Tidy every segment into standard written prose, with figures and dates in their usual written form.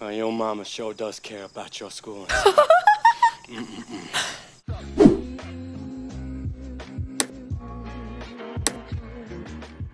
Your mama sure does care about your school.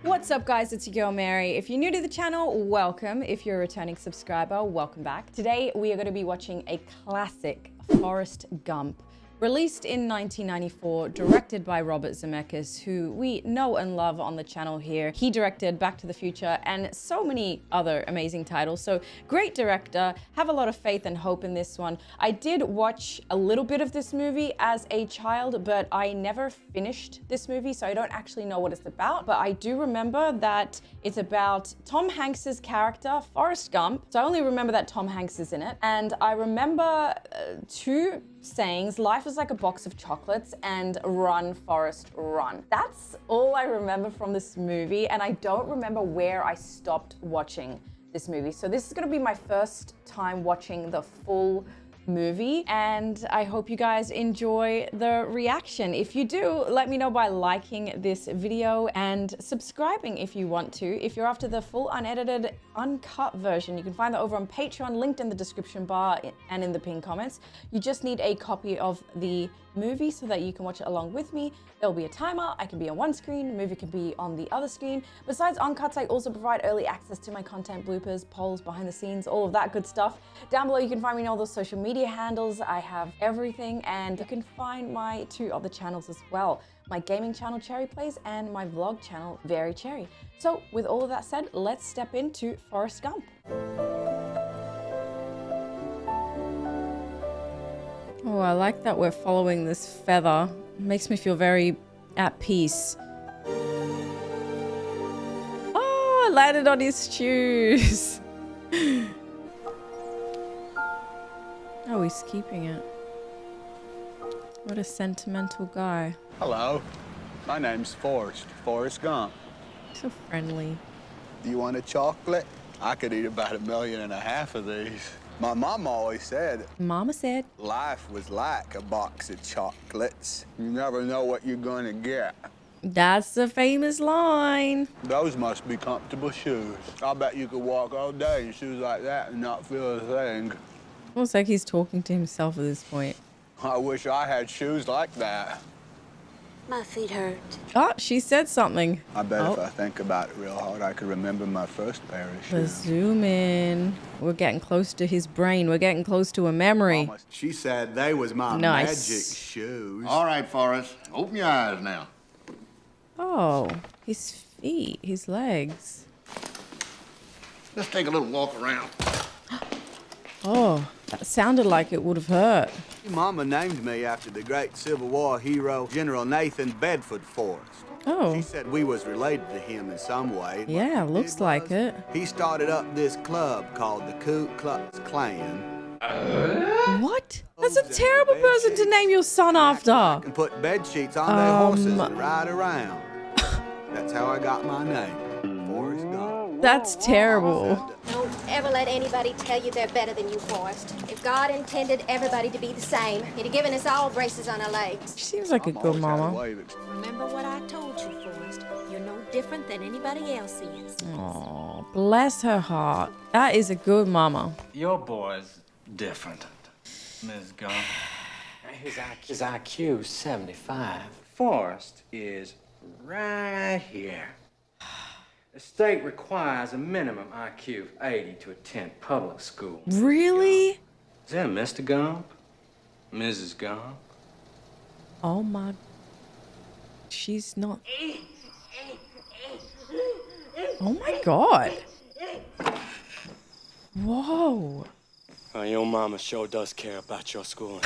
What's up, guys? It's your girl Mary. If you're new to the channel, welcome. If you're a returning subscriber, welcome back. Today we are going to be watching a classic, Forrest Gump. Released in 1994, directed by Robert Zemeckis, who we know and love on the channel here. He directed Back to the Future and so many other amazing titles. So great director, have a lot of faith and hope in this one. I did watch a little bit of this movie as a child, but I never finished this movie, so I don't actually know what it's about. But I do remember that it's about Tom Hanks's character, Forrest Gump. So I only remember that Tom Hanks is in it. And I remember two sayings: life is like a box of chocolates and run, Forrest, run. That's all I remember from this movie, and I don't remember where I stopped watching this movie. So this is gonna be my first time watching the full movie, and I hope you guys enjoy the reaction. If you do, let me know by liking this video and subscribing if you want to. If you're after the full unedited, uncut version, you can find that over on Patreon, linked in the description bar and in the pinned comments. You just need a copy of the movie so that you can watch it along with me. There'll be a timer. I can be on one screen, the movie can be on the other screen. Besides uncuts, I also provide early access to my content, bloopers, polls, behind the scenes, all of that good stuff. Down below you can find me on all the social media handles. I have everything, and you can find my two other channels as well. My gaming channel, Cherry Plays, and my vlog channel, Very Cherry. So with all of that said, let's step into Forrest Gump. Oh, I like that we're following this feather. It makes me feel very at peace. Oh, I landed on his shoes. Oh, he's keeping it. What a sentimental guy. Hello, my name's Forrest Gump. So friendly. Do you want a chocolate? I could eat about 1.5 million of these. My mom always said, Mama said, life was like a box of chocolates. You never know what you're gonna get. that's the famous line. Those must be comfortable shoes. I'll bet you could walk all day in shoes like that and not feel a thing. Almost like he's talking to himself at this point. I wish I had shoes like that. My feet hurt. Oh, she said something. I bet Oh. if I think about it real hard, I could remember my first pair of Let's shoes. zoom in. We're getting close to his brain. We're getting close to a memory. Mama, she said they was my Nice. magic shoes. All right, Forrest, open your eyes now. Oh, his feet, his legs. Let's take a little walk around. Oh, that sounded like it would have hurt. Mama named me after the great Civil War hero, General Nathan Bedford Forrest. Oh, She said we was related to him in some way. yeah, looks like it. He started up this club called the Ku Klux Klan. What? That's a terrible person to name your son after. And put bed sheets on their horses and ride around. That's how I got my name, Forrest Gump. That's terrible. Don't ever let anybody tell you they're better than you, Forrest. If God intended everybody to be the same, he'd have given us all braces on our legs. She seems like a good mama. Remember what I told you, Forrest. You're no different than anybody else is. Oh, bless her heart. That is a good mama. Your boy's different, Ms. Gump. His IQ is 75. Forrest is right here. The state requires a minimum IQ of 80 to attend public school. Really? Is that Mr. Gump? Mrs. Gump? Oh my. She's not. Oh my God. Whoa. Your mama sure does care about your school.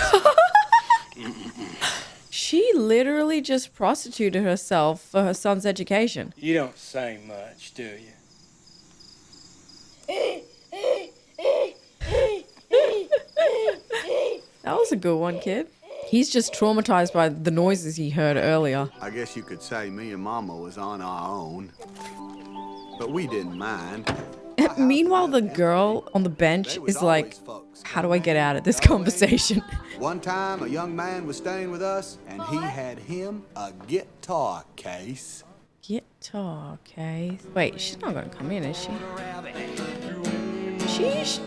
She literally just prostituted herself for her son's education. You don't say much, do you? That was a good one, kid. He's just traumatized by the noises he heard earlier. I guess you could say me and Mama was on our own, but we didn't mind. Meanwhile, the girl on the bench is like, how do I get out of this conversation? One time, a young man was staying with us, and he had him a guitar case. Guitar case. Wait, she's not gonna come in, is she? Sheesh.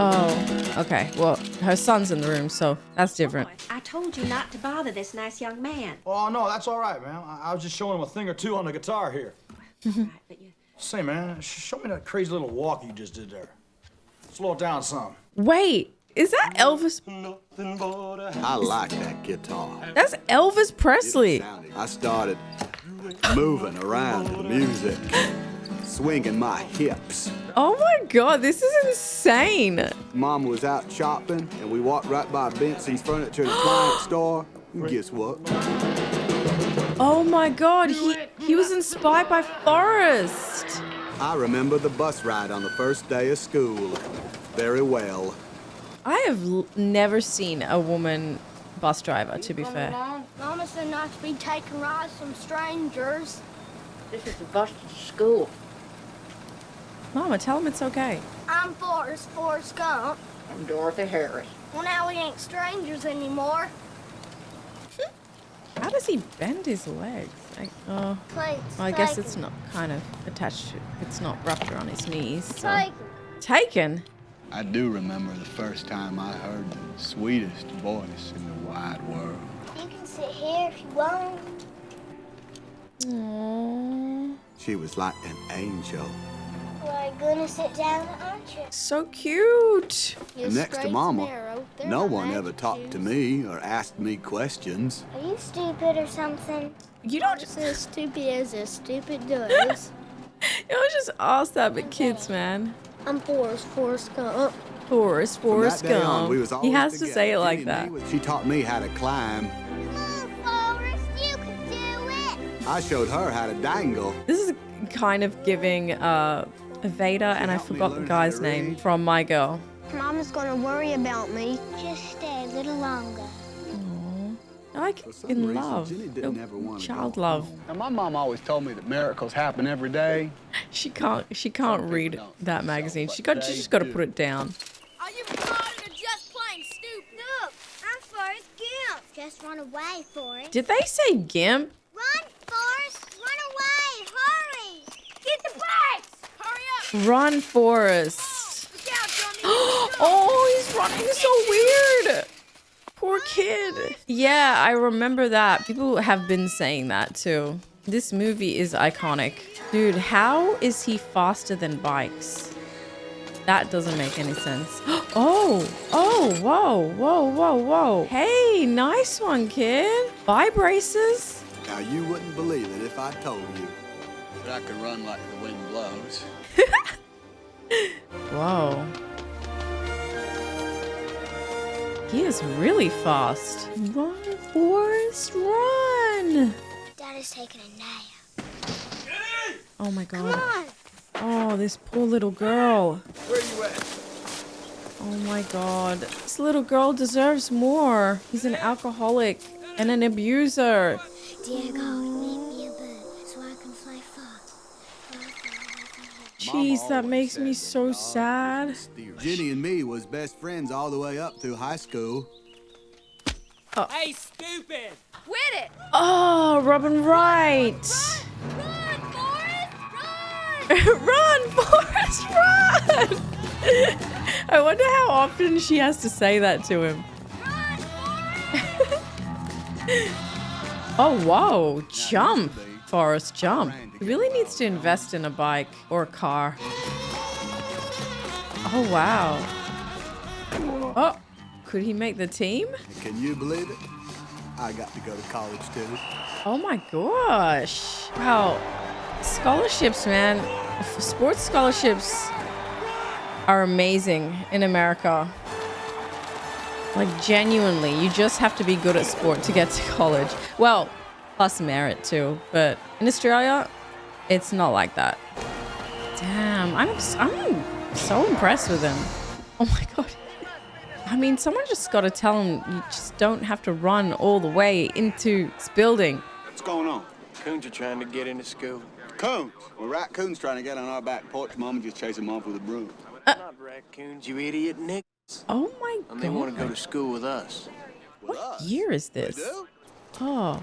Oh, okay. Well, her son's in the room, so that's different. I told you not to bother this nice young man. Oh, no, that's all right, man. I was just showing him a thing or two on the guitar here. Right, but you... Say, man, show me that crazy little walk you just did there. Slow it down some. Wait, is that Elvis? I like that guitar. That's Elvis Presley. I started moving around to the music, swinging my hips. Oh my God, this is insane. Mom was out shopping, and we walked right by Benson's Furniture and Appliance store. And guess what? Oh my God, he was inspired by Forrest. I remember the bus ride on the first day of school very well. I have never seen a woman bus driver, to be fair. Mama said not to be taking rides from strangers. This is the bus to school. Mama, tell him it's okay. I'm Forrest Gump. I'm Dorothy Harris. Well, now we ain't strangers anymore. How does he bend his legs? Well, I guess it's not kind of attached to, it's not wrapped around his knees. So. Taken? I do remember the first time I heard the sweetest voice in the wide world. You can sit here if you want. Aww. She was like an angel. Well, you're gonna sit down, aren't you? So cute. And next to Mama, no one ever talked to me or asked me questions. Are you stupid or something? You don't Just as stupid as stupid does. You don't just ask that, but kids, man. I'm Forrest Gump. Forrest From that day on, we was Gump. always He has to together. say it like Jenny and that. me, she taught me how to climb. Come on, Forrest, you can do it. I showed her how to dangle. This is kind of giving Vader, and I forgot the guy's name from My Girl. Mama's gonna worry about me. Just stay a little longer. Like For some in reason, love, Jenny didn't ever want to child go love. home. Now, my mom always told me that miracles happen every day. She can't read that magazine. She just got to put it down. Are you retarded or just plain stupid? Look, I'm Forrest Gump. Just run away, Forrest. Did they say Gimp? Run, Forrest! Run away! Hurry! Get the bags! Hurry up! Run, Forrest. Look out, Jeromy! Oh, he's running so weird. Poor kid. Yeah, I remember that. People have been saying that too. This movie is iconic. Dude, how is he faster than bikes? That doesn't make any sense. Oh, whoa. Hey, nice one, kid. Bye, braces. Now, you wouldn't believe it if I told you that I could run like the wind blows. Whoa. He is really fast. Run, Forrest, run! Dad is taking a nap. Oh my Come God. on! Oh, this poor little girl. Where you at? Oh my God. This little girl deserves more. He's an alcoholic and an abuser. Dear God, make me a bird so I can fly far. Jeez, that makes me so sad. Jenny and me was best friends all the way up through high school. Hey, stupid! Quit it! Oh, Robin Wright. Run, Forrest! Run! Run, Forrest, run! I wonder how often she has to say that to him. Oh, whoa. Jump. Forrest, jump. He really needs to invest in a bike or a car. Oh, wow. Oh, could he make the team? Can you believe it? I got to go to college too. Oh my gosh. Wow. Scholarships, man. Sports scholarships are amazing in America. Like, genuinely, you just have to be good at sport to get to college. Well, plus merit too. But in Australia, it's not like that. Damn, I'm so impressed with him. Oh my God. I mean, someone just got to tell him you just don't have to run all the way into this building. What's going on? Coons are trying to get into school. Coons. Well, raccoons trying to get on our back porch. Mama just chased them off with a broom. Not raccoons, you idiot, Nick. Oh my And they want to go God. to school with us. What year is this? Do? Oh,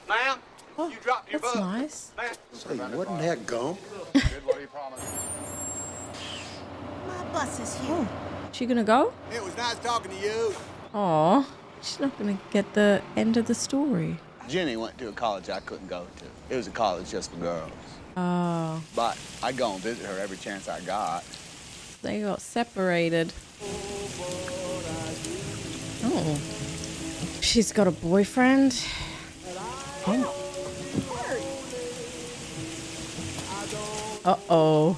Ma'am, oh, you dropped your that's book. nice. Say, wasn't that Gump? My bus is here. She gonna go? It was nice talking to you. Aw, she's not gonna get the end of the story. Jenny went to a college I couldn't go to. It was a college just for girls. Oh, But I go and visit her every chance I got. they got separated. Oh, she's got a boyfriend. Oh. Uh-oh.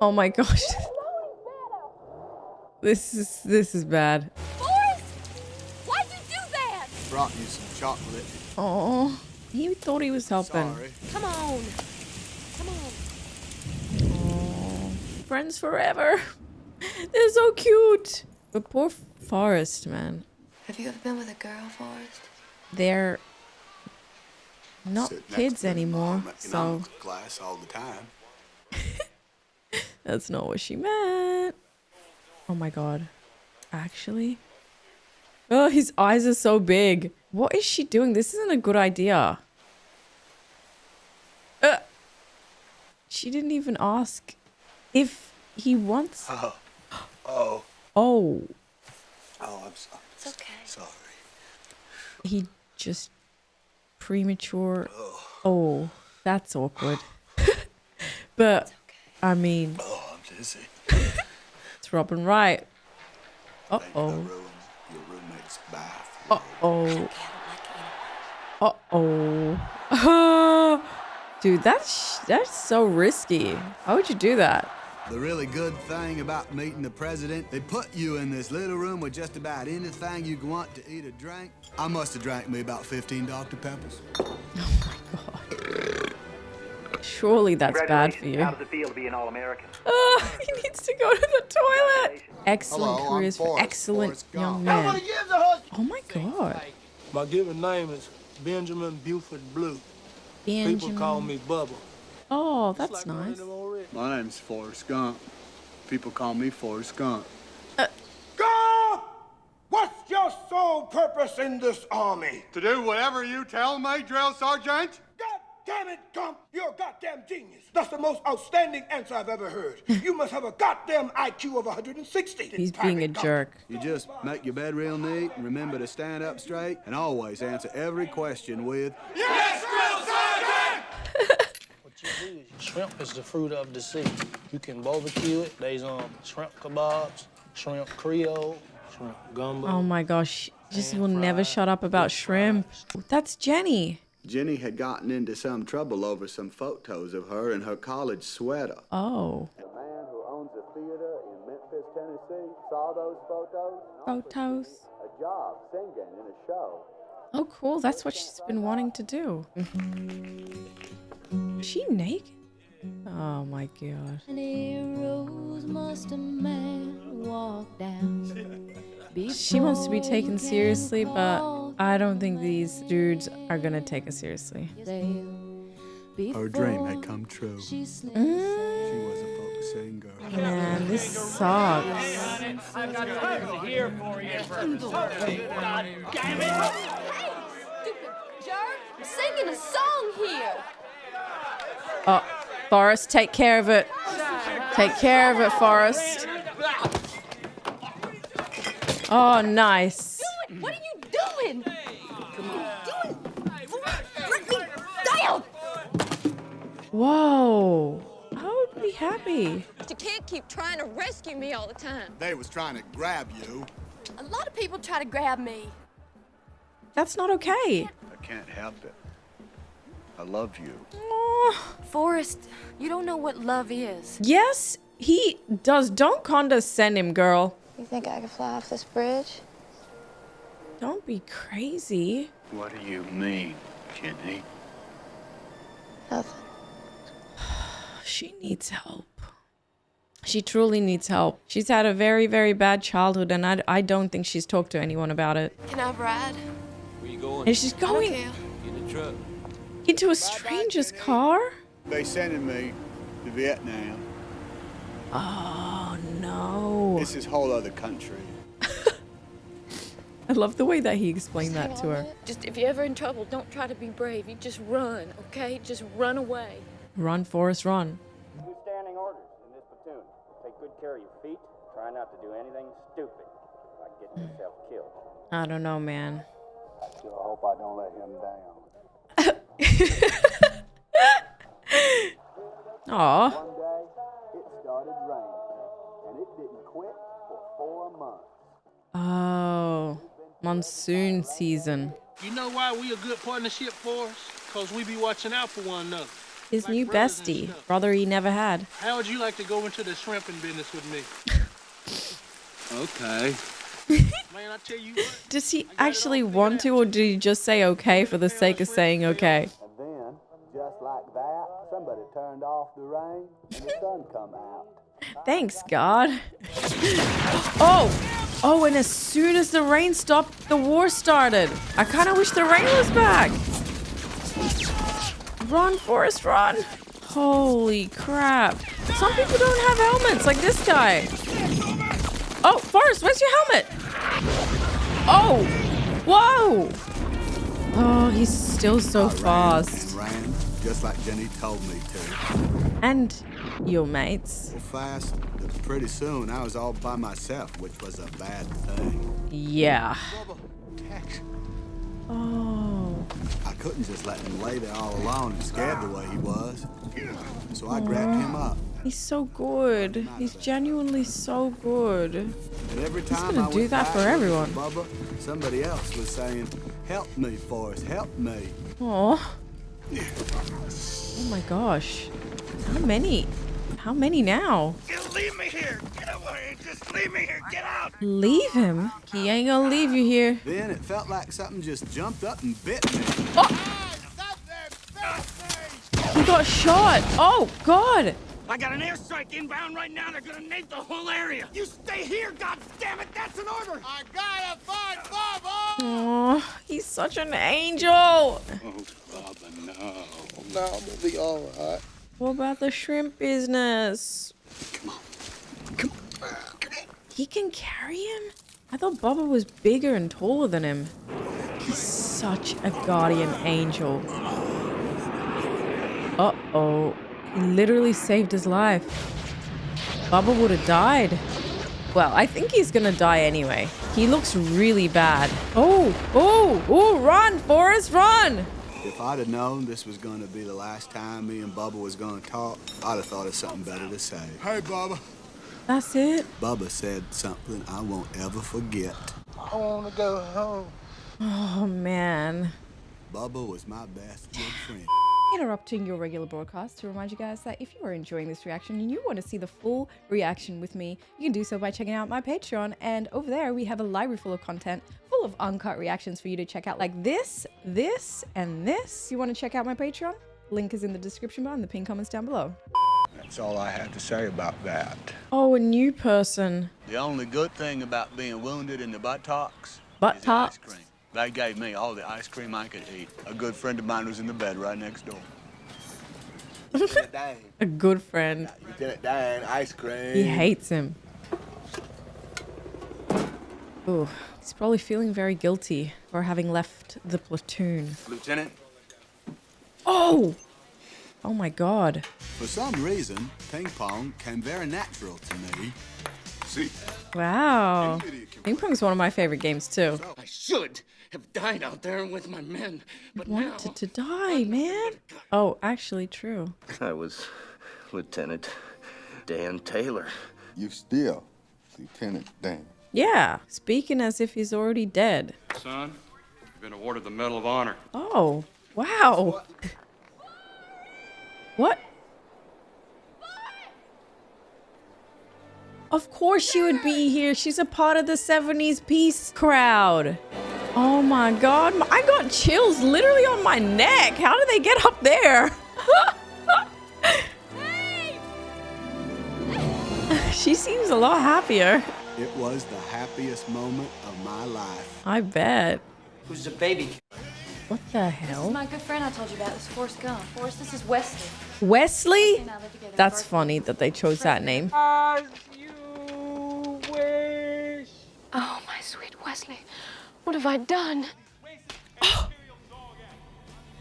Oh my gosh. This is bad. Forrest! Why'd you do that? Brought you some chocolate. Oh, he thought he was helping. Sorry. Come on. Come on. Oh, friends forever. They're so cute. But poor Forrest, man. Have you ever been with a girl, Forrest? They're not Sit next kids to me, anymore, Mom, so economics class all the time. that's not what she meant. Oh my god. Actually? Oh, his eyes are so big. What is she doing? This isn't a good idea. She didn't even ask if he wants... Oh. Oh. Oh, I'm sorry. It's okay. Sorry. He just premature... Oh, that's awkward. But, I mean... Oh, I'm dizzy. It's Robin Wright. Ain't no Uh-oh. room in your roommate's bath. Uh-oh. Uh-oh. Dude, that's so risky. How would you do that? The really good thing about meeting the president, they put you in this little room with just about anything you want to eat or drink. I must have drank me about 15 Dr. Peppers. Surely that's bad for you. Out of the field to be an All-American. He needs to go to the toilet. Excellent Hello, I'm careers for Forrest, excellent Forrest young Gump. men. Oh my god. My given name is Benjamin Buford Blue. People call Benjamin. me Bubba. Oh, that's nice. My name's Forrest Gump. People call me Forrest Gump. Gump! What's your sole purpose in this army? To do whatever you tell me, drill sergeant. God damn it, Gump! You're a goddamn genius. That's the most outstanding answer I've ever heard. You must have a goddamn IQ of 160. He's being a jerk. You just make your bed real neat, and remember to stand up straight, and always answer every question with, Yes, drill sergeant! What you do is shrimp is the fruit of the sea. You can barbecue it. There's shrimp kebabs, shrimp creole, shrimp gumbo. Oh my gosh. Just will never shut up about shrimp. That's Jenny. Jenny had gotten into some trouble over some photos of her in her college sweater. Oh. The man who owns a theater in Memphis, Tennessee, saw those photos. Photos. A job singing in a show. Oh, cool. That's what she's been wanting to do. Is she naked? Oh my god. She wants to be taken seriously, but I don't think these dudes are gonna take her seriously. Her dream had come true. She was a folk singer. Man, this sucks. I've got something here for you. God damn it! Hey, stupid jerk! I'm singing a song here. Oh, Forrest, take care of it. Take care of it, Forrest. Oh, nice. What are you doing? What are you doing? Let me down! Whoa. I would be happy. You can't keep trying to rescue me all the time. They was trying to grab you. A lot of people try to grab me. That's not okay. I can't help it. I love you. Oh. Forrest, you don't know what love is. Yes, he does. Don't condescend him, girl. You think I could fly off this bridge? Don't be crazy. What do you mean, Jenny? Nothing. She needs help. She truly needs help. She's had a very, very bad childhood, and I don't think she's talked to anyone about it. Can I ride? Where you going? And she's going Okay. In the truck. into a stranger's car? They sending me to Vietnam. Oh, no. This is whole other country. I love the way that he explained that to her. Just if you're ever in trouble, don't try to be brave. You just run, okay? Just run away. Run, Forrest, run. Two standing orders in this platoon. Take good care of your feet. Try not to do anything stupid, like getting yourself killed. I don't know, man. I sure hope I don't let him down. Aw. One day, it started raining, and it didn't quit for 4 months. Oh, monsoon season. You know why we a good partnership for us? Because we be watching out for one another. His Like new brothers and bestie, stuff. brother he never had. How would you like to go into the shrimping business with me? Okay. Man, I tell you what. Does he actually want to, or did he just say okay for the sake of saying okay? And then, just like that, somebody turned off the rain, and the sun come out. Thanks, God. Oh, and as soon as the rain stopped, the war started. I kind of wish the rain was back. Run, Forrest, run. Holy crap. Some people don't have helmets like this guy. Oh, Forrest, where's your helmet? Oh, whoa. Oh, he's still so fast. And ran, just like Jenny told me to. And your mates. So fast that pretty soon I was all by myself, which was a bad thing. Yeah. Tex. Oh. I couldn't just let him lay there all alone and scared the way he was. So I grabbed him up. He's so good. He's genuinely so good. And every time gonna I do went that back for to everyone. Bubba, somebody else was saying, "Help me, Forrest, help me." Oh. Oh my gosh. How many? How many now? Just leave me here. Get away. Just leave me here. Get out. Leave him? He ain't gonna leave you here. Then it felt like something just jumped up and bit me. He got shot. Oh, God. I got an airstrike inbound right now. They're gonna nade the whole area. You stay here, goddammit. That's an order. I gotta find Bubba! Oh, he's such an angel. Oh, Bubba, no. No, I'm gonna be all right. What about the shrimp business? Come on. Come on. He can carry him? I thought Bubba was bigger and taller than him. He's such a guardian angel. Uh-oh. He literally saved his life. Bubba would have died. Well, I think he's gonna die anyway. He looks really bad. Oh, run, Forrest, run! If I'd have known this was going to be the last time me and Bubba was going to talk, I'd have thought of something better to say. Hey, Bubba. That's it? Bubba said something I won't ever forget. I want to go home. Oh, man. Bubba was my best good friend. Interrupting your regular broadcast to remind you guys that if you are enjoying this reaction and you want to see the full reaction with me, you can do so by checking out my Patreon. And over there, we have a library full of content, full of uncut reactions for you to check out, like this, and this. If you want to check out my Patreon, link is in the description bar and the pinned comments down below. That's all I have to say about that. Oh, a new person. The only good thing about being wounded in the buttocks Butt ice cream. They gave me all the ice cream I could eat. A good friend of mine was in the bed right next door. Lieutenant Dan. A good friend. Lieutenant Dan, ice cream. He hates him. Ooh, he's probably feeling very guilty for having left the platoon. Lieutenant. Oh! Oh my God. For some reason, ping pong came very natural to me. See? Wow. Ping pong's one of my favorite games too. I should have died out there with my men, but Wanted to die, man. Oh, actually true. I was Lieutenant Dan Taylor. You still Lieutenant Dan. Yeah, speaking as if he's already dead. Son, you've been awarded the Medal of Honor. Oh, wow. What? Of course she would be here. She's a part of the 70s peace crowd. Oh my God. I got chills literally on my neck. How did they get up there? She seems a lot happier. It was the happiest moment of my life. I bet. Who's the baby? What the hell? This is my good friend I told you about. This is Forrest Gump. Forrest, this is Wesley. Wesley? That's funny that they chose that name. Oh, my sweet Wesley. What have I done?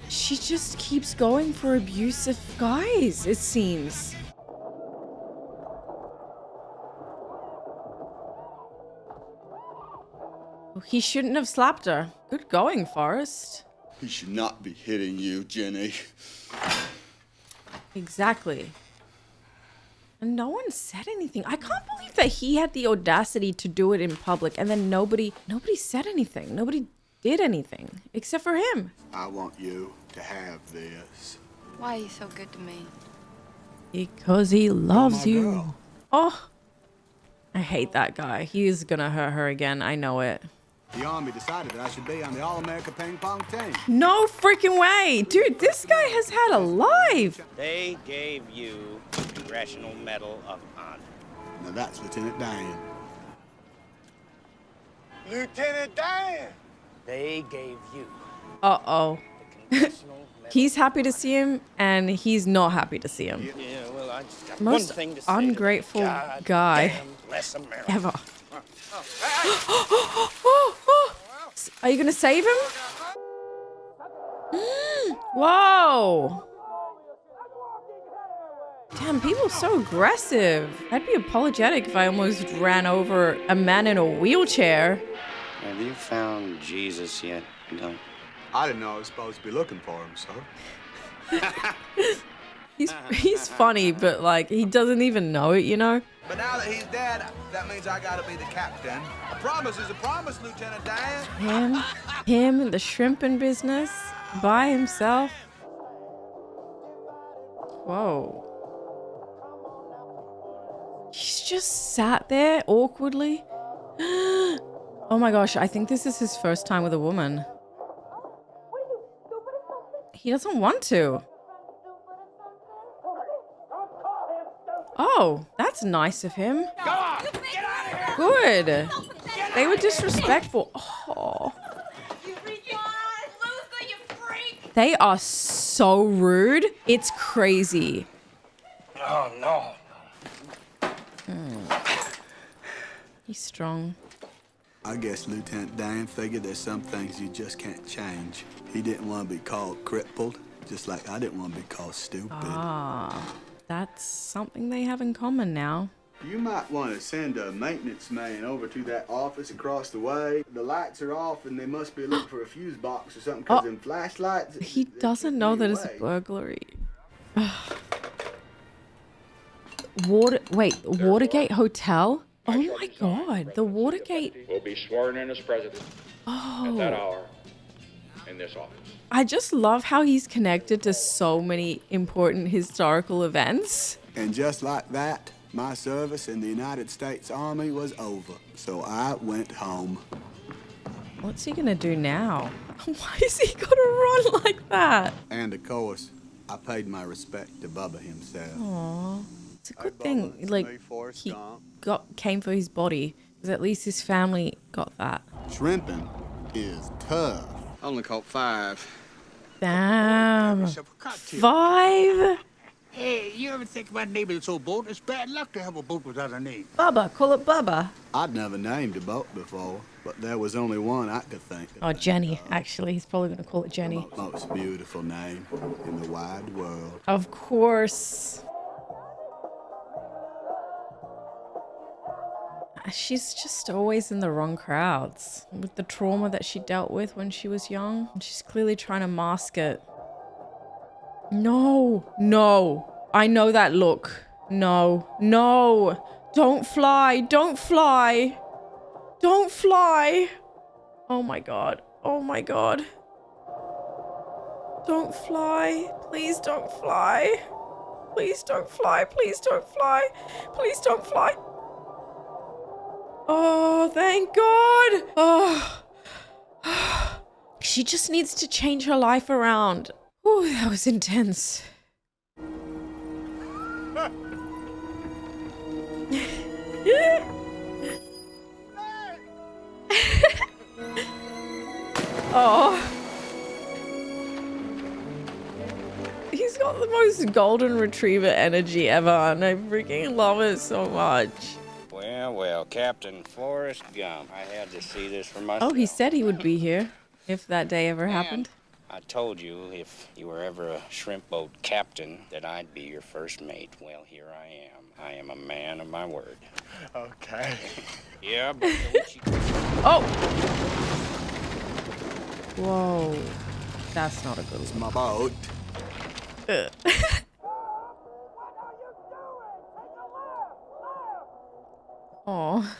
She just keeps going for abusive guys, it seems. He shouldn't have slapped her. Good going, Forrest. He should not be hitting you, Jenny. Exactly. And no one said anything. I can't believe that he had the audacity to do it in public and then nobody said anything. Nobody did anything except for him. I want you to have this. Why are you so good to me? Because he loves you. girl. Oh, I hate that guy. He's gonna hurt her again. I know it. The Army decided that I should be on the All-America ping pong team. No freaking way. Dude, this guy has had a life. They gave you the Congressional Medal of Honor. Now that's Lieutenant Dan. Lieutenant Dan! They gave you Uh-oh. the Congressional Medal. He's happy to see him, and he's not happy to see him. Yeah, well, I just got Most one thing to say. ungrateful God guy damn bless America. ever. Are you gonna save him? Whoa! Damn, people are so aggressive. I'd be apologetic if I almost ran over a man in a wheelchair. Have you found Jesus yet, Doug? I didn't know I was supposed to be looking for him, sir. He's funny, but like he doesn't even know it, you know? But now that he's dead, that means I gotta be the captain. A promise is a promise, Lieutenant Dan. Him in the shrimping business by himself. Whoa. He's just sat there awkwardly. Oh my gosh, I think this is his first time with a woman. He doesn't want to. Oh, that's nice of him. Good. They were disrespectful. Oh. They are so rude. It's crazy. Oh, no. He's strong. I guess Lieutenant Dan figured there's some things you just can't change. He didn't want to be called crippled, just like I didn't want to be called stupid. Ah, that's something they have in common now. You might want to send a maintenance man over to that office across the way. The lights are off and they must be looking for a fuse box or something because them flashlights... He doesn't know that it's a burglary. Watergate Hotel? Oh my God, the Watergate. Will be sworn in as president at that hour in this office. I just love how he's connected to so many important historical events. And just like that, my service in the United States Army was over. So I went home. What's he gonna do now? Why is he gonna run like that? And of course, I paid my respect to Bubba himself. Aww. It's a good thing, like, he came for his body, because at least his family got that. Shrimping is tough. Only caught 5. Damn. 5? Hey, you ever think about naming this old boat? It's bad luck to have a boat without a name. Bubba, call it Bubba. I'd never named a boat before, but there was only one I could think of. Oh, Jenny, actually. He's probably going to call it Jenny. The most beautiful name in the wide world. Of course. She's just always in the wrong crowds. With the trauma that she dealt with when she was young. She's clearly trying to mask it. No, no. I know that look. No, no. Don't fly, don't fly. Don't fly. Oh my God, oh my God. Don't fly, please don't fly. Please don't fly, please don't fly. Please don't fly. Oh, thank God. Oh. She just needs to change her life around. Oh, that was intense. Oh. He's got the most golden retriever energy ever, and I freaking love it so much. Well, Yeah, well, Captain Forrest Gump. I had to see this for myself. Oh, he said he would be here if that day ever happened. I told you if you were ever a shrimp boat captain that I'd be your first mate. Well, here I am. I am a man of my word. Okay. Yeah, but don't you... Oh! Whoa. That's not a good one. It's my boat. Oh.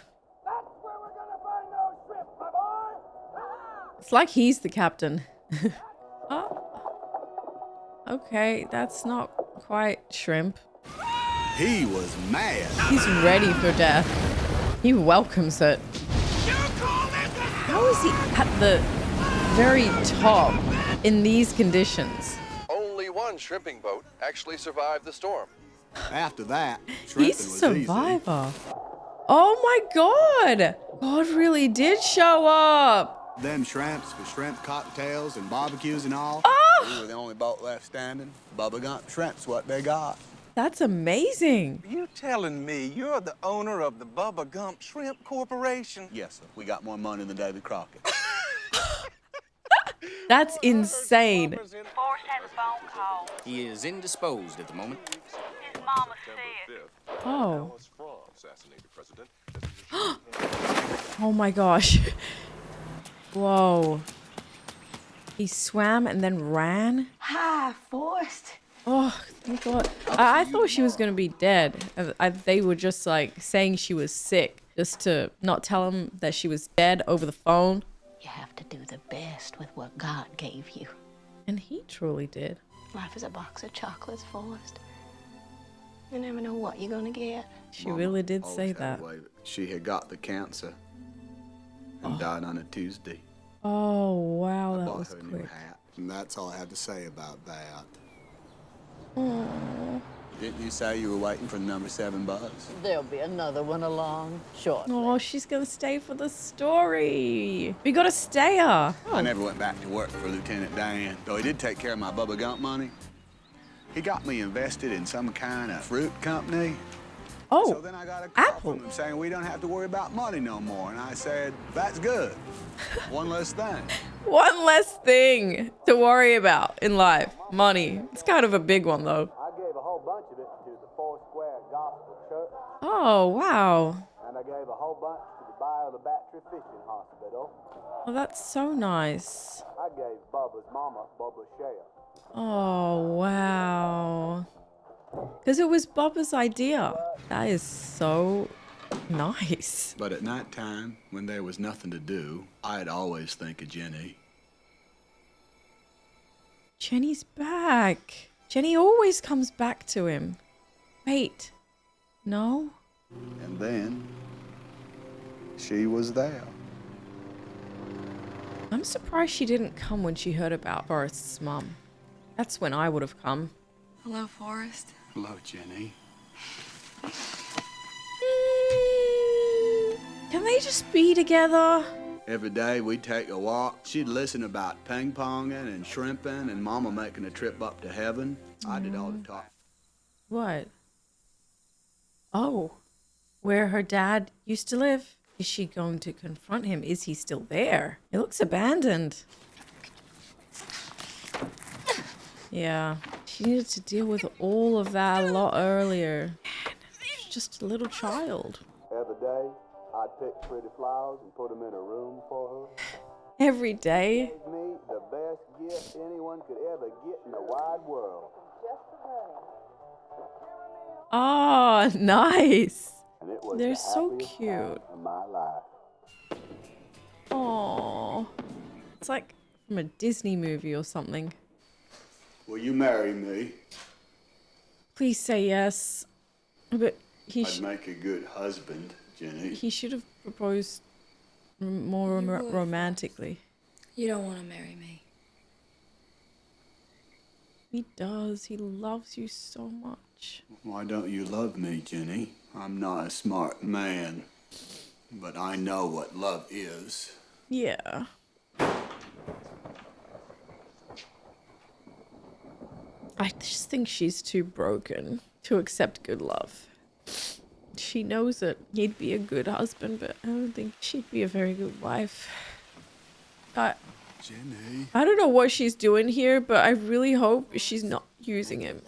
It's like he's the captain. Oh. Okay, that's not quite shrimp. He was mad. He's ready for death. He welcomes it. How is he at the very top in these conditions? Only one shrimping boat actually survived the storm. After that, He's a survivor. Oh my God! God really did show up. Them shrimps for shrimp cocktails and barbecues and all. Oh! We were the only boat left standing. Bubba Gump shrimp's what they got. That's amazing. You telling me you're the owner of the Bubba Gump Shrimp Corporation? Yes, sir. We got more money than David Crockett. That's insane. Forrest has a phone call. He is indisposed at the moment. His mama said. Oh. Oh my gosh. Whoa. He swam and then ran? Hi, Forrest. Oh, thank God. I thought she was going to be dead. They were just like saying she was sick just to not tell him that she was dead over the phone. You have to do the best with what God gave you. And he truly did. Life is a box of chocolates, Forrest. You never know what you're gonna get. She really did say that. She had got the cancer and died on a Tuesday. Oh, wow, I that bought was her a new quick. hat, and that's all I have to say about that. Aww. Didn't you say you were waiting for the number 7 bus? There'll be another one along shortly. Oh, she's gonna stay for the story. We gotta stay her. I never went back to work for Lieutenant Dan, though he did take care of my Bubba Gump money. He got me invested in some kind of fruit company. Oh, so then I got a call from him saying we don't have to worry about money no more. And I said, that's good. One less thing. One less thing to worry about in life. Money. It's kind of a big one, though. I gave a whole bunch of it to the Foursquare Gospel Church. Oh, wow. And I gave a whole bunch to the Bio the Battery Fishing Hospital. Oh, that's so nice. I gave Bubba's mama Bubba's share. Oh, wow. Because it was Bubba's idea. That is so nice. But at night time, when there was nothing to do, I'd always think of Jenny. Jenny's back. Jenny always comes back to him. Wait. No? And then, she was there. I'm surprised she didn't come when she heard about Forrest's mum. That's when I would have come. Hello, Forrest. Hello, Jenny. Can they just be together? Every day we'd take a walk. She'd listen about ping-ponging and shrimping and Mama making a trip up to heaven. I did all the talk. What? Oh, where her dad used to live? Is she going to confront him? Is he still there? It looks abandoned. Yeah, she needed to deal with all of that a lot earlier. She's just a little child. Every day, I'd pick pretty flowers and put them in a room for her. Every day? Gave me the best gift anyone could ever get in the wide world. Oh, nice. And it was They're the so happiest cute. time of my life. Oh, it's like from a Disney movie or something. Will you marry me? Please say yes. But I'd make a good husband, Jenny. he should have proposed more romantically. You don't want to marry me. He does. He loves you so much. Why don't you love me, Jenny? I'm not a smart man, but I know what love is. Yeah. I just think she's too broken to accept good love. he knows it. He'd be a good husband, but I don't think she'd be a very good wife. Jenny. I don't know what she's doing here, but I really hope she's not using him.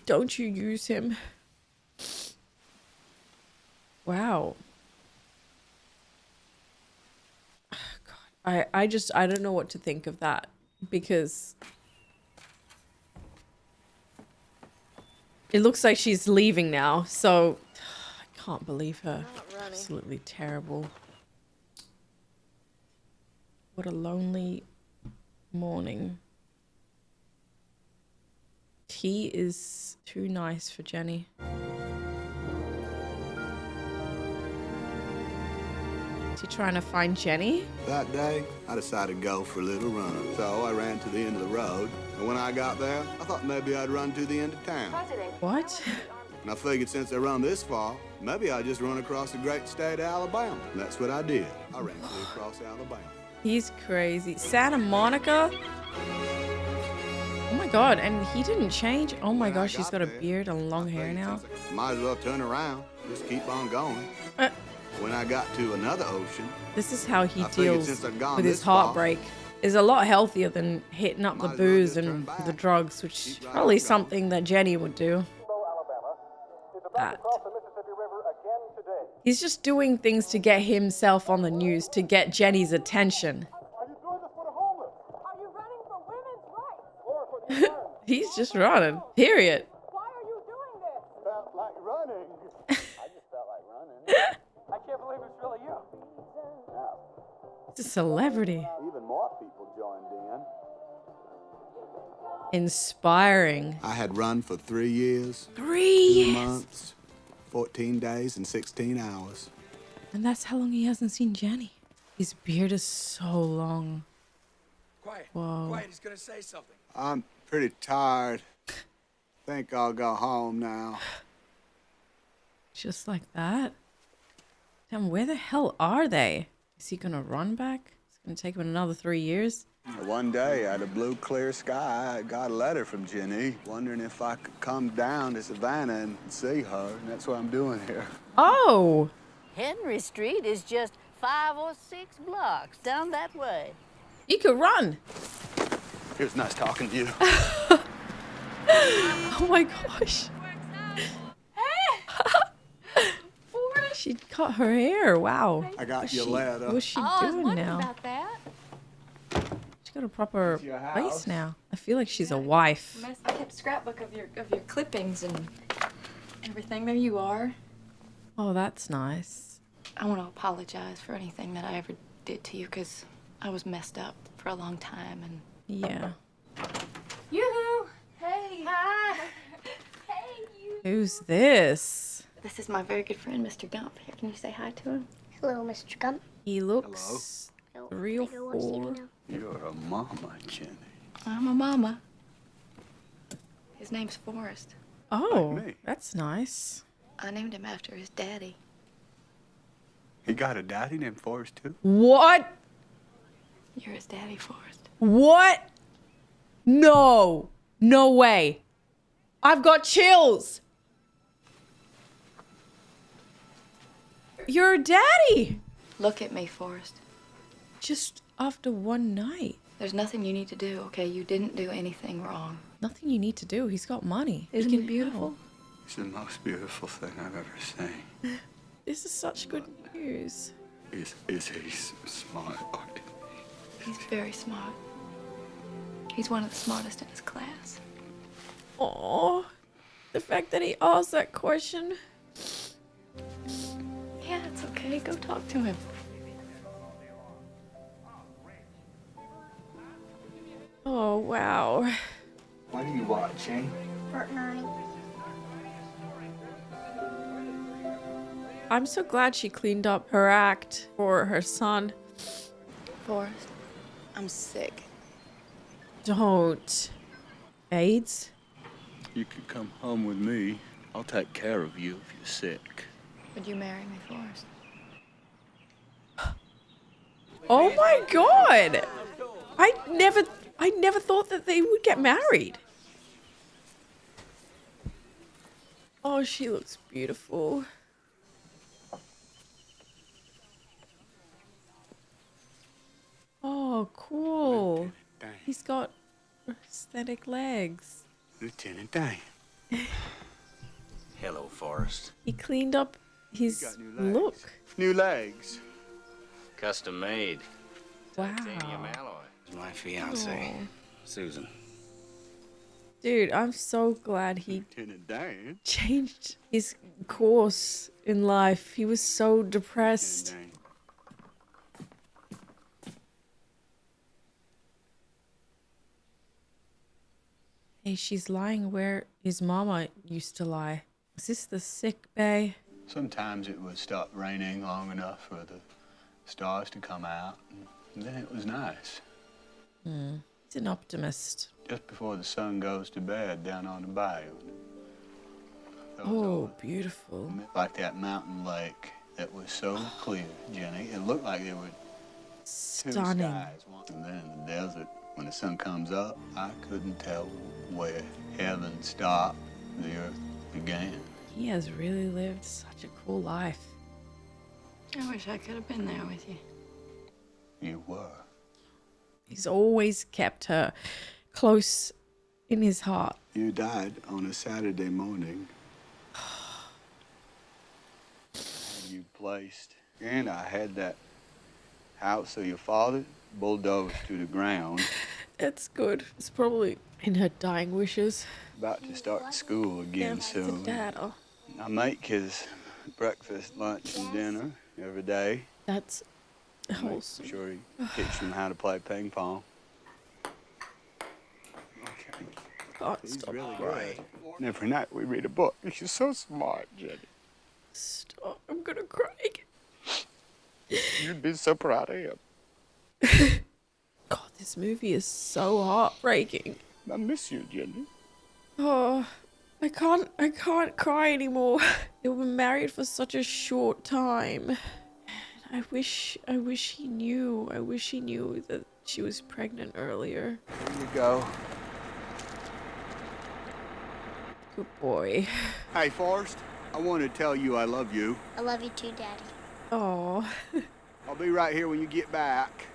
Don't you use him. Wow. God, I don't know what to think of that, because it looks like she's leaving now, so I can't believe her. Absolutely terrible. What a lonely morning. He is too nice for Jenny. Is he trying to find Jenny? That day, I decided to go for a little run. So I ran to the end of the road. And when I got there, I thought maybe I'd run to the end of town. What? And I figured since I run this far, maybe I'd just run across the great state of Alabama. And that's what I did. I ran clear across Alabama. He's crazy. Santa Monica? Oh my god, and he didn't change. Oh my gosh, he's got a beard and long hair now. Might as well turn around. Just keep on going. When I got to another ocean... This is how he I figured deals since I'd gone with his this far, heartbreak. Is a lot healthier than hitting up the booze and the drugs, which is probably something that Jenny would do. That. He's just doing things to get himself on the news, to get Jenny's attention. He's just running, period. Felt like running. I just felt like running. I can't believe it's really you. He's a celebrity. Even more people joined in. Inspiring. I had run for 3 years. 3 2 years? months, 14 days, and 16 hours. And that's how long he hasn't seen Jenny. His beard is so long. Quiet. Whoa. Quiet, he's gonna say something. I'm pretty tired. Think I'll go home now. Just like that? Damn, where the hell are they? Is he gonna run back? It's gonna take him another 3 years? One day, out of blue, clear sky, I got a letter from Jenny, wondering if I could come down to Savannah and see her, and that's what I'm doing here. Oh! Henry Street is just 5 or 6 blocks down that way. You could run! It was nice talking to you. Oh my gosh. She cut her hair. Wow. I got your letter. What's she I was doing wondering now? about that. She got a proper your place house. now. I feel like she's a wife. I kept a scrapbook of your clippings and everything. There you are. Oh, that's nice. I want to apologize for anything that I ever did to you, because I was messed up for a long time. And Yeah. yoo-hoo! Hey! Hi! Hey, you! Who's this? This is my very good friend, Mr. Gump. Here, can you say hi to him? Hello, Mr. Gump. He looks real full. You're a mama, Jenny. I'm a mama. His name's Forrest. Oh, Like me. that's nice. I named him after his daddy. He got a daddy named Forrest, too? What? You're his daddy, Forrest. What? No. No way. I've got chills. You're a daddy. Look at me, Forrest. Just after one night. There's nothing you need to do, okay? You didn't do anything wrong. Nothing you need to do. He's got money. Isn't He it can beautiful? help. It's the most beautiful thing I've ever seen. This is such good news. Is he smart? He's very smart. He's one of the smartest in his class. Oh, the fact that he asked that question. Yeah, it's okay. Go talk to him. Oh, wow. What are you watching? Bert and Ernie. I'm so glad she cleaned up her act for her son. Forrest, I'm sick. Don't. AIDS? You could come home with me. I'll take care of you if you're sick. Would you marry me, Forrest? Oh my god! I never thought that they would get married. Oh, she looks beautiful. Oh, cool. He's got prosthetic legs. Lieutenant Dan. Hello, Forrest. He cleaned up his look. New legs. Custom made. Wow. Titanium alloy. My fiance, Aw. Susan. Dude, I'm so glad he Lieutenant Dan. changed his course in life. He was so depressed. Hey, she's lying where his mama used to lie. Is this the sick bay? Sometimes it would stop raining long enough for the stars to come out, and then it was nice. He's an optimist. Just before the sun goes to bed down on the bayou. Oh, beautiful. Like that mountain lake that was so clear, Jenny. It looked like there were Stunning. two skies. And then in the desert, when the sun comes up, I couldn't tell where heaven stopped, the earth began. He has really lived such a cool life. I wish I could have been there with you. You were. He's always kept her close in his heart. You died on a Saturday morning. You placed, and I had that house of your father bulldozed to the ground. That's good. It's probably in her dying wishes. About to start school again soon. Dad. I make his breakfast, lunch, and dinner every day. That's wholesome. Make sure he teach him how to play ping pong. Okay. God, He's stop really crying. good. And every night we read a book. She's so smart, Jenny. Stop. I'm gonna cry again. You'd be so proud of him. God, this movie is so heartbreaking. I miss you, Jenny. Oh, I can't cry anymore. They were married for such a short time. I wish he knew. I wish he knew that she was pregnant earlier. Here you go. Good boy. Hey, Forrest, I want to tell you I love you. I love you too, Daddy. Oh. I'll be right here when you get back.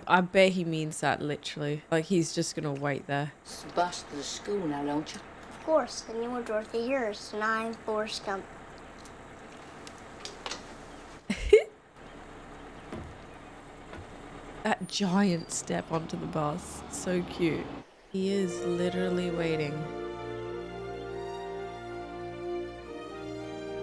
I bet he means that literally. Like he's just gonna wait there. It's the bus to the school now, don't you? Of course, and you were Dorothy yours, and I'm Forrest Gump. That giant step onto the bus. So cute. He is literally waiting.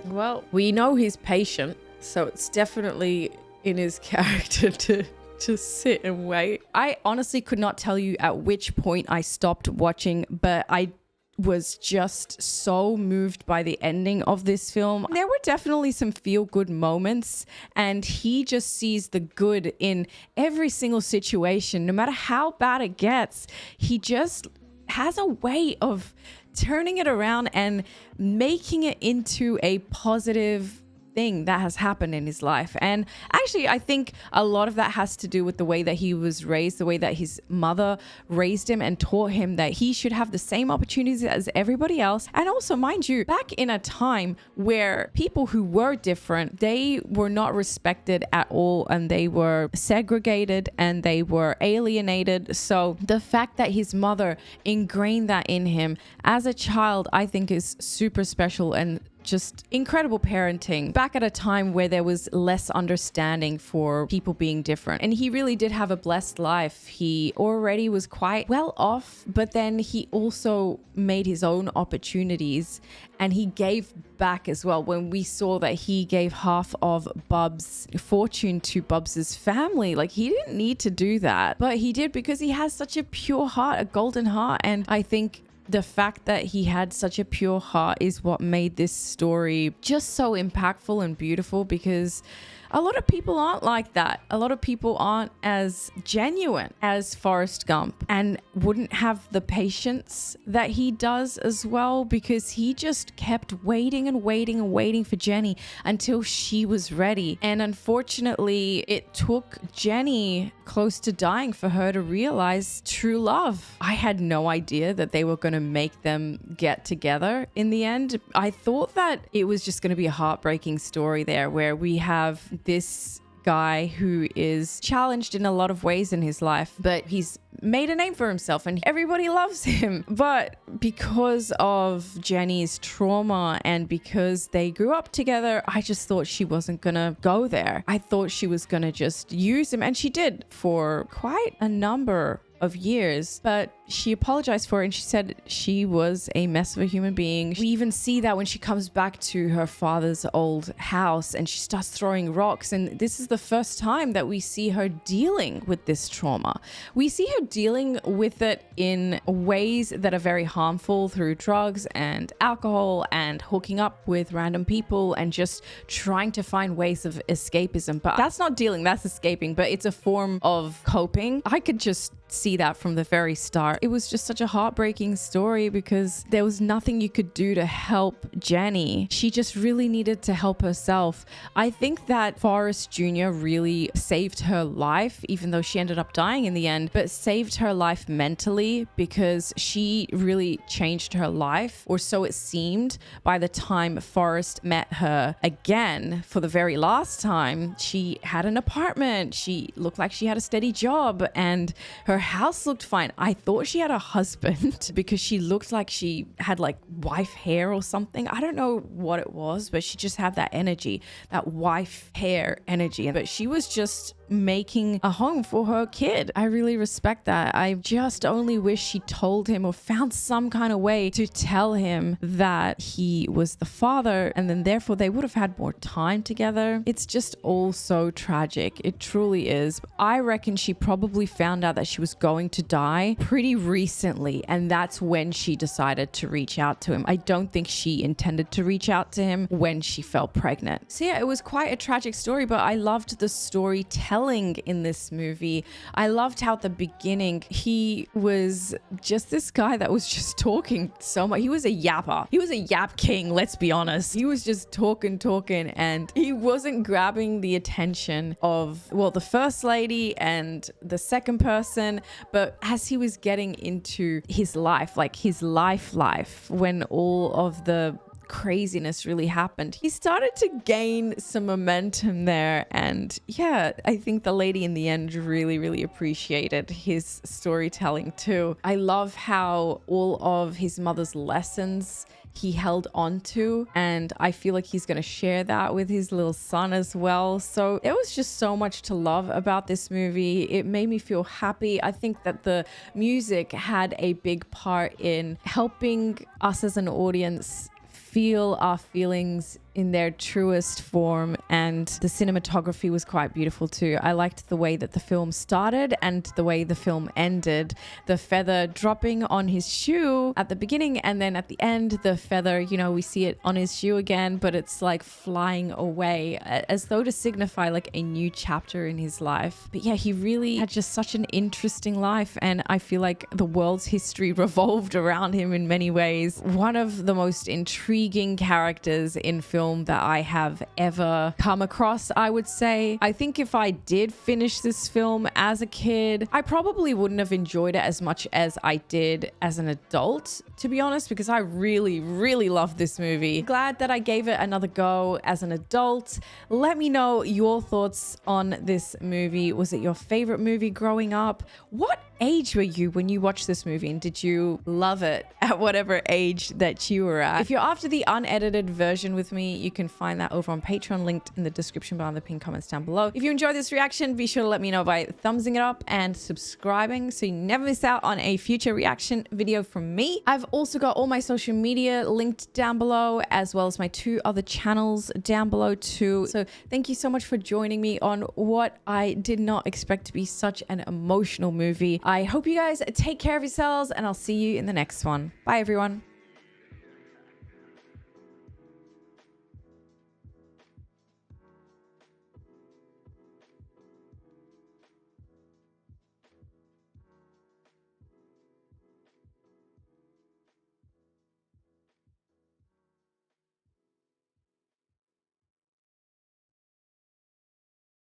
Well, we know he's patient, so it's definitely in his character to sit and wait. I honestly could not tell you at which point I stopped watching, but I was just so moved by the ending of this film. There were definitely some feel-good moments, and he just sees the good in every single situation. No matter how bad it gets, he just has a way of turning it around and making it into a positive thing that has happened in his life. And actually, I think a lot of that has to do with the way that he was raised, the way that his mother raised him and taught him that he should have the same opportunities as everybody else. And also, mind you, back in a time where people who were different, they were not respected at all, and they were segregated and they were alienated. So the fact that his mother ingrained that in him as a child, I think is super special and just incredible parenting back at a time where there was less understanding for people being different. And he really did have a blessed life. He already was quite well off, but then he also made his own opportunities and he gave back as well. When we saw that he gave half of Bub's fortune to Bub's family, like he didn't need to do that, but he did because he has such a pure heart, a golden heart. And I think the fact that he had such a pure heart is what made this story just so impactful and beautiful, because a lot of people aren't like that. A lot of people aren't as genuine as Forrest Gump and wouldn't have the patience that he does as well, because he just kept waiting and waiting and waiting for Jenny until she was ready. And unfortunately, it took Jenny close to dying for her to realize true love. I had no idea that they were going going to make them get together in the end. I thought that it was just going to be a heartbreaking story there where we have this guy who is challenged in a lot of ways in his life, but he's made a name for himself and everybody loves him. But because of Jenny's trauma and because they grew up together, I just thought she wasn't gonna go there. I thought she was gonna just use him, and she did for quite a number of years, but she apologized for it and she said she was a mess of a human being. We even see that when she comes back to her father's old house and she starts throwing rocks, and this is the first time that we see her dealing with this trauma. We see her dealing with it in ways that are very harmful through drugs and alcohol and hooking up with random people and just trying to find ways of escapism. But that's not dealing, that's escaping, but it's a form of coping. I could just see that from the very start. It was just such a heartbreaking story because there was nothing you could do to help Jenny. She just really needed to help herself. I think that Forrest Jr. really saved her life, even though she ended up dying in the end, but saved her life mentally because she really changed her life, or so it seemed, by the time Forrest met her again for the very last time. She had an apartment. She looked like she had a steady job and her house looked fine. I thought she had a husband because she looked like she had like wife hair or something. I don't know what it was, but she just had that energy, that wife hair energy. But she was just making a home for her kid. I really respect that. I just only wish she told him or found some kind of way to tell him that he was the father, and then therefore they would have had more time together. It's just all so tragic. It truly is. I reckon she probably found out that she was going to die pretty recently, and that's when she decided to reach out to him. I don't think she intended to reach out to him when she fell pregnant. So yeah, it was quite a tragic story, but I loved the storytelling in this movie. I loved how at the beginning he was just this guy that was just talking so much. He was a yapper. He was a yap king, let's be honest. He was just talking, and he wasn't grabbing the attention of, well, the first lady and the second person, but as he was getting into his life, like his life, when all of the craziness really happened, he started to gain some momentum there. And yeah, I think the lady in the end really appreciated his storytelling too. I love how all of his mother's lessons he held on to, and I feel like he's going to share that with his little son as well. So there was just so much to love about this movie. It made me feel happy. I think that the music had a big part in helping us as an audience feel our feelings in their truest form, and the cinematography was quite beautiful too. I liked the way that the film started and the way the film ended. The feather dropping on his shoe at the beginning, and then at the end the feather, you know, we see it on his shoe again, but it's like flying away as though to signify like a new chapter in his life. But yeah, he really had just such an interesting life, and I feel like the world's history revolved around him in many ways. One of the most intriguing characters in film that I have ever come across, I would say. I think if I did finish this film as a kid, I probably wouldn't have enjoyed it as much as I did as an adult, to be honest, because I really loved this movie. Glad that I gave it another go as an adult. Let me know your thoughts on this movie. Was it your favorite movie growing up? What age were you when you watched this movie, and did you love it at whatever age that you were at? If you're after the unedited version with me, you can find that over on Patreon, linked in the description bar in the pinned comments down below. If you enjoyed this reaction, be sure to let me know by thumbsing it up and subscribing so you never miss out on a future reaction video from me. I've also got all my social media linked down below, as well as my 2 other channels down below too. So thank you so much for joining me on what I did not expect to be such an emotional movie. I hope you guys take care of yourselves, and I'll see you in the next one. Bye everyone.